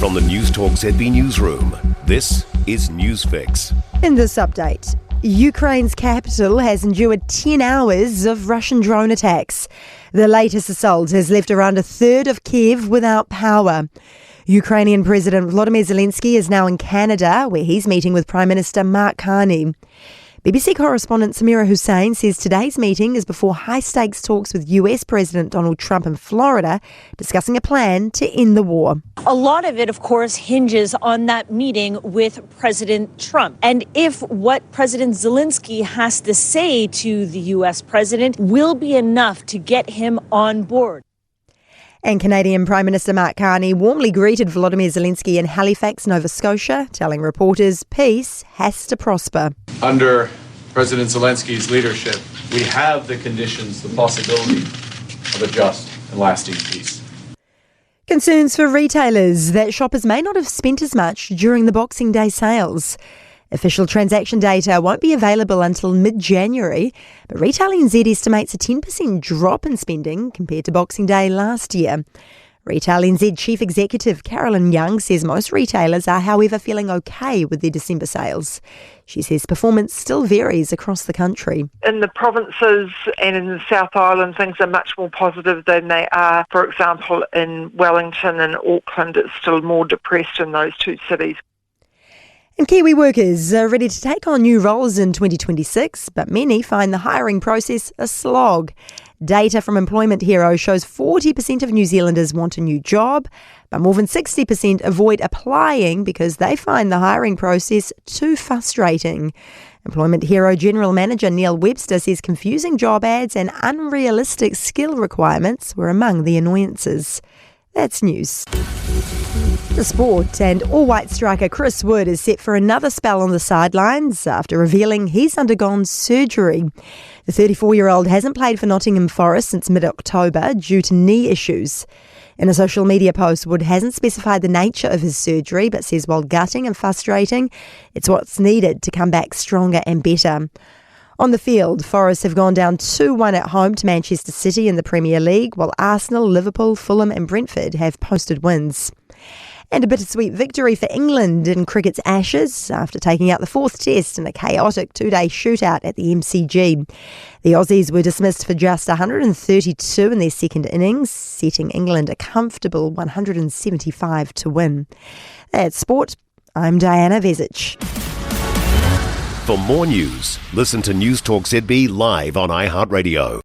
From the Newstalk ZB newsroom, this is Newsfix. In this update, Ukraine's capital has endured 10 hours of Russian drone attacks. The latest assault has left around a third of Kiev without power. Ukrainian President Volodymyr Zelensky is now in Canada, where he's meeting with Prime Minister Mark Carney. BBC correspondent Samira Hussain says today's meeting is before high-stakes talks with US President Donald Trump in Florida, discussing a plan to end the war. A lot of it, of course, hinges on that meeting with President Trump. And if what President Zelensky has to say to the US president will be enough to get him on board. And Canadian Prime Minister Mark Carney warmly greeted Volodymyr Zelensky in Halifax, Nova Scotia, telling reporters peace has to prosper. Under President Zelensky's leadership, we have the conditions, the possibility of a just and lasting peace. Concerns for retailers that shoppers may not have spent as much during the Boxing Day sales. Official transaction data won't be available until mid-January, but Retail NZ estimates a 10% drop in spending compared to Boxing Day last year. Retail NZ Chief Executive Carolyn Young says most retailers are, however, feeling okay with their December sales. She says performance still varies across the country. In the provinces and in the South Island, things are much more positive than they are, for example, in Wellington and Auckland. It's still more depressed in those two cities. And Kiwi workers are ready to take on new roles in 2026, but many find the hiring process a slog. Data from Employment Hero shows 40% of New Zealanders want a new job, but more than 60% avoid applying because they find the hiring process too frustrating. Employment Hero General Manager Neil Webster says confusing job ads and unrealistic skill requirements were among the annoyances. That's news. The sport, and all-white striker Chris Wood is set for another spell on the sidelines after revealing he's undergone surgery. The 34-year-old hasn't played for Nottingham Forest since mid-October due to knee issues. In a social media post, Wood hasn't specified the nature of his surgery, but says while gutting and frustrating, it's what's needed to come back stronger and better. On the field, Forest have gone down 2-1 at home to Manchester City in the Premier League, while Arsenal, Liverpool, Fulham and Brentford have posted wins. And a bittersweet victory for England in cricket's Ashes after taking out the fourth test in a chaotic two-day shootout at the MCG. The Aussies were dismissed for just 132 in their second innings, setting England a comfortable 175 to win. That's sport. I'm Diana Vezic. For more news, listen to Newstalk ZB live on iHeartRadio.